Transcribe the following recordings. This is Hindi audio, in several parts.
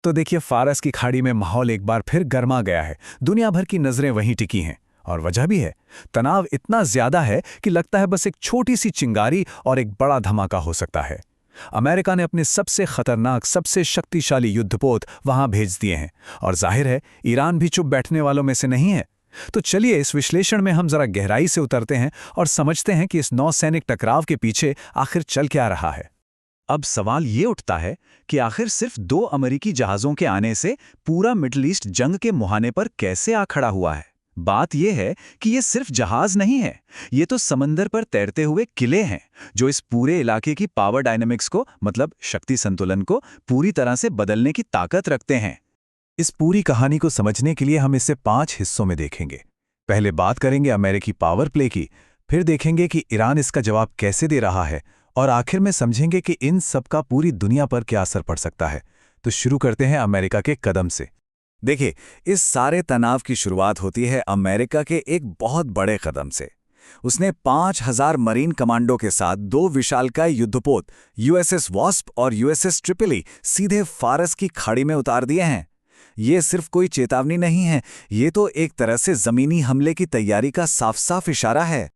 तो देखिए, फारस की खाड़ी में माहौल एक बार फिर गर्मा गया है। दुनिया भर की नजरें वहीं टिकी हैं। और वजह भी है। तनाव इतना ज्यादा है कि लगता है बस एक छोटी सी चिंगारी और एक बड़ा धमाका हो सकता है। अमेरिका ने अपने सबसे खतरनाक, सबसे शक्तिशाली युद्धपोत वहां भेज दिए हैं। और जाहिर है, ईरान भी चुप बैठने वालों में से नहीं है। तो चलिए, इस विश्लेषण में हम जरा गहराई से उतरते हैं और समझते हैं कि इस नौसैनिक टकराव के पीछे आखिर चल क्या रहा है। अब सवाल ये उठता है कि आखिर सिर्फ 2 अमेरिकी जहाज़ों के आने से पूरा मिडल ईस्ट जंग के मुहाने पर कैसे आ खड़ा हुआ है। बात यह है कि ये सिर्फ जहाज नहीं है, ये तो समंदर पर तैरते हुए किले हैं, जो इस पूरे इलाके की पावर डायनामिक्स को, मतलब शक्ति संतुलन को, पूरी तरह से बदलने की ताकत रखते हैं। इस पूरी कहानी को समझने के लिए हम इसे 5 हिस्सों में देखेंगे। पहले बात करेंगे अमेरिकी पावर प्ले की, फिर देखेंगे कि ईरान इसका जवाब कैसे दे रहा है, और आखिर में समझेंगे कि इन सब का पूरी दुनिया पर क्या असर पड़ सकता है। तो शुरू करते हैं अमेरिका के कदम से। देखिए, इस सारे तनाव की शुरुआत होती है अमेरिका के एक बहुत बड़े कदम से। उसने 5000 मरीन कमांडो के साथ 2 विशालकाय युद्धपोत यूएसएस वॉस्प और यूएसएस ट्रिपली सीधे फारस की खाड़ी में उतार दिए हैं। ये सिर्फ कोई चेतावनी नहीं है, ये तो एक तरह से जमीनी हमले की तैयारी का साफ साफ इशारा है।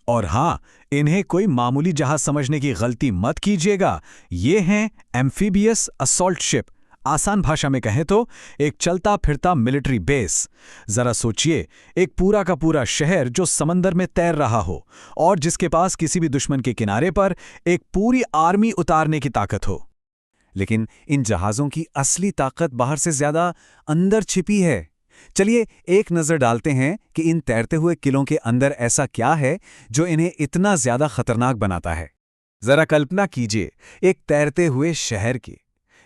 और हाँ, इन्हें कोई मामूली जहाज समझने की गलती मत कीजिएगा। ये हैं एम्फीबियस असॉल्ट शिप। आसान भाषा में कहें तो एक चलता फिरता मिलिट्री बेस। जरा सोचिए, एक पूरा का पूरा शहर जो समंदर में तैर रहा हो और जिसके पास किसी भी दुश्मन के किनारे पर एक पूरी आर्मी उतारने की ताकत हो। लेकिन इन जहाज़ों की असली ताकत बाहर से ज्यादा अंदर छिपी है। चलिए एक नज़र डालते हैं कि इन तैरते हुए किलों के अंदर ऐसा क्या है जो इन्हें इतना ज्यादा खतरनाक बनाता है। जरा कल्पना कीजिए, एक तैरते हुए शहर की।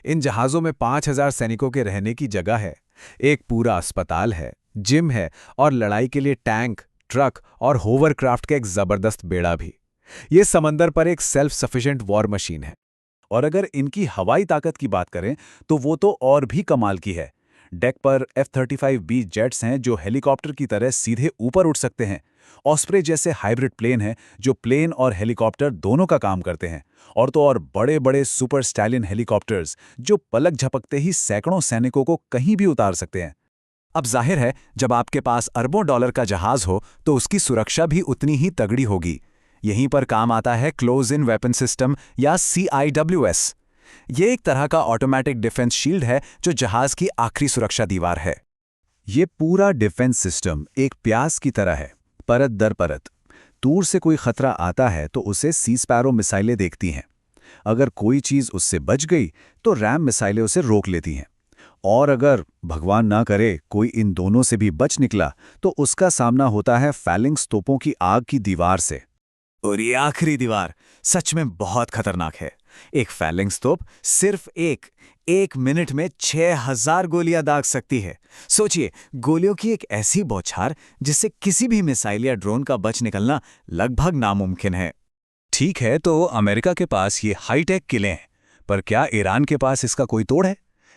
इन जहाज़ों में 5000 सैनिकों के रहने की जगह है, एक पूरा अस्पताल है, जिम है और लड़ाई के लिए टैंक, ट्रक और होवरक्राफ्ट का एक जबरदस्त बेड़ा भी। ये समंदर पर एक सेल्फ सफिशिएंट वॉर मशीन है। और अगर इनकी हवाई ताकत की बात करें तो वो तो और भी कमाल की है। डेक पर F-35B जेट्स हैं जो हेलीकॉप्टर की तरह सीधे ऊपर उड़ सकते हैं। ऑस्प्रे जैसे हाइब्रिड प्लेन हैं जो प्लेन और हेलीकॉप्टर दोनों का काम करते हैं। और तो और बड़े बड़े सुपर स्टैलियन हेलीकॉप्टर्स जो पलक झपकते ही सैकड़ों सैनिकों को कहीं भी उतार सकते हैं। अब जाहिर है, जब आपके पास अरबों डॉलर का जहाज हो तो उसकी सुरक्षा भी उतनी ही तगड़ी होगी। यहीं पर काम आता है क्लोज इन वेपन सिस्टम या CIWS। ये एक तरह का ऑटोमेटिक डिफेंस शील्ड है जो जहाज की आखिरी सुरक्षा दीवार है। ये पूरा डिफेंस सिस्टम एक प्यास की तरह है, परत दर परत। दूर से कोई खतरा आता है तो उसे सी स्पैरो मिसाइलें देखती हैं। अगर कोई चीज उससे बच गई तो रैम मिसाइलें उसे रोक लेती हैं। और अगर भगवान ना करे कोई इन दोनों से भी बच निकला तो उसका सामना होता है फैलिंग्स तोपों की आग की दीवार से। और ये आखिरी दीवार सच में बहुत खतरनाक है। एक फैलिंग्स तोप सिर्फ एक मिनट में 6000 गोलियां दाग सकती है। सोचिए, गोलियों की एक ऐसी बौछार जिससे किसी भी मिसाइल या ड्रोन का बच निकलना लगभग नामुमकिन है। ठीक है, तो अमेरिका के पास ये हाईटेक किले हैं, पर क्या ईरान के पास इसका कोई तोड़ है?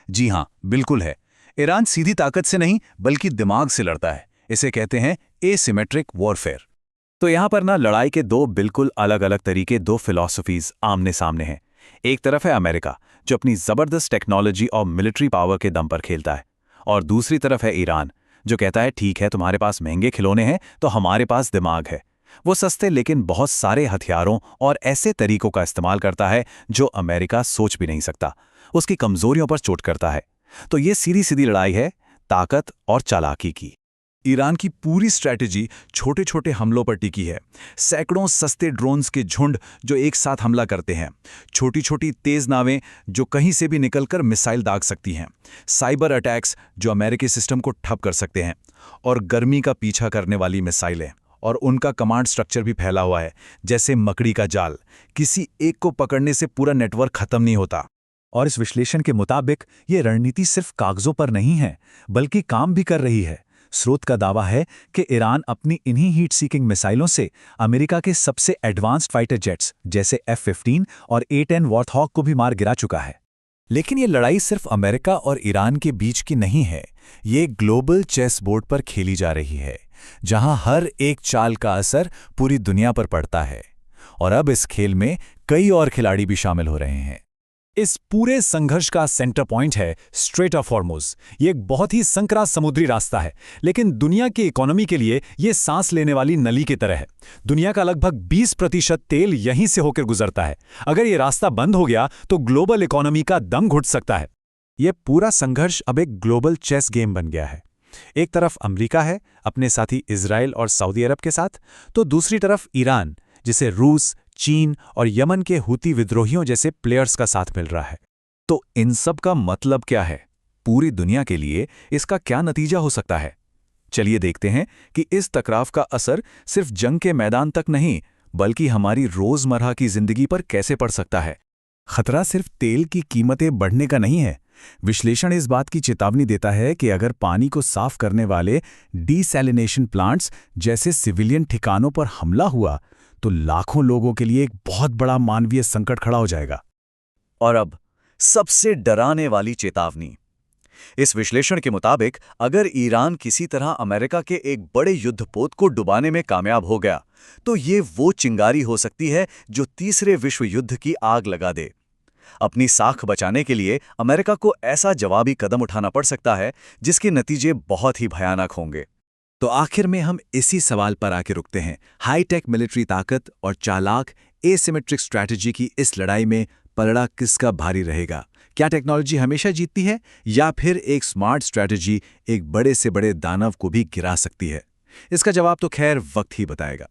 जी हां, बिल्कुल है। ईरान सीधी ताकत से नहीं बल्कि दिमाग से लड़ता है। इसे कहते हैं एसिमेट्रिक वॉरफेयर। तो यहां पर ना लड़ाई के 2 बिल्कुल अलग अलग तरीके, 2 फिलॉसफीज आमने सामने हैं। एक तरफ है अमेरिका जो अपनी जबरदस्त टेक्नोलॉजी और मिलिट्री पावर के दम पर खेलता है, और दूसरी तरफ है ईरान जो कहता है ठीक है, तुम्हारे पास महंगे खिलौने हैं तो हमारे पास दिमाग है। वो सस्ते लेकिन बहुत सारे हथियारों और ऐसे तरीकों का इस्तेमाल करता है जो अमेरिका सोच भी नहीं सकता, उसकी कमजोरियों पर चोट करता है। तो ये सीधी सीधी लड़ाई है ताकत और चालाकी की। ईरान की पूरी स्ट्रैटेजी छोटे छोटे हमलों पर टिकी है। सैकड़ों सस्ते ड्रोन्स के झुंड जो एक साथ हमला करते हैं, छोटी छोटी तेज नावें जो कहीं से भी निकलकर मिसाइल दाग सकती हैं, साइबर अटैक्स जो अमेरिकी सिस्टम को ठप कर सकते हैं, और गर्मी का पीछा करने वाली मिसाइलें। और उनका कमांड स्ट्रक्चर भी फैला हुआ है जैसे मकड़ी का जाल। किसी एक को पकड़ने से पूरा नेटवर्क खत्म नहीं होता। और इस विश्लेषण के मुताबिक ये रणनीति सिर्फ कागजों पर नहीं है बल्कि काम भी कर रही है। स्रोत का दावा है कि ईरान अपनी इन्हीं हीट सीकिंग मिसाइलों से अमेरिका के सबसे एडवांस्ड फाइटर जेट्स जैसे F-15 और A-10 वॉर्थहॉग को भी मार गिरा चुका है। लेकिन ये लड़ाई सिर्फ अमेरिका और ईरान के बीच की नहीं है, ये ग्लोबल चेस बोर्ड पर खेली जा रही है, जहां हर एक चाल का असर पूरी दुनिया पर पड़ता है। और अब इस खेल में कई और खिलाड़ी भी शामिल हो रहे हैं। इस पूरे संघर्ष का सेंटर पॉइंट है स्ट्रेट ऑफ हॉर्मुज़। ये एक बहुत ही संकरा समुद्री रास्ता है, लेकिन दुनिया की इकोनॉमी के लिए ये सांस लेने वाली नली की तरह है। दुनिया का लगभग 20% तेल यहीं से होकर गुजरता है। अगर ये रास्ता बंद हो गया तो ग्लोबल इकोनॉमी का दम घुट सकता है। ये पूरा संघर्ष अब एक ग्लोबल चेस गेम बन गया है। एक तरफ अमेरिका है अपने साथी इजराइल और सऊदी अरब के साथ, तो दूसरी तरफ ईरान, जिसे रूस, चीन और यमन के हुती विद्रोहियों जैसे प्लेयर्स का साथ मिल रहा है। तो इन सब का मतलब क्या है? पूरी दुनिया के लिए इसका क्या नतीजा हो सकता है? चलिए देखते हैं कि इस टकराव का असर सिर्फ जंग के मैदान तक नहीं, बल्कि हमारी रोजमर्रा की जिंदगी पर कैसे पड़ सकता है। खतरा सिर्फ तेल की कीमतें बढ़ने का नहीं है। विश्लेषण इस बात की चेतावनी देता है कि अगर पानी को साफ करने वाले डीसैलिनेशन प्लांट्स जैसे सिविलियन ठिकानों पर हमला हुआ तो लाखों लोगों के लिए एक बहुत बड़ा मानवीय संकट खड़ा हो जाएगा। और अब सबसे डराने वाली चेतावनी। इस विश्लेषण के मुताबिक अगर ईरान किसी तरह अमेरिका के एक बड़े युद्धपोत को डुबाने में कामयाब हो गया तो ये वो चिंगारी हो सकती है जो तीसरे विश्व युद्ध की आग लगा दे। अपनी साख बचाने के लिए अमेरिका को ऐसा जवाबी कदम उठाना पड़ सकता है जिसके नतीजे बहुत ही भयानक होंगे। तो आखिर में हम इसी सवाल पर आके रुकते हैं। हाईटेक मिलिट्री ताकत और चालाक एसिमेट्रिक स्ट्रैटेजी की इस लड़ाई में पलड़ा किसका भारी रहेगा? क्या टेक्नोलॉजी हमेशा जीतती है या फिर एक स्मार्ट स्ट्रैटेजी एक बड़े से बड़े दानव को भी गिरा सकती है? इसका जवाब तो खैर वक्त ही बताएगा।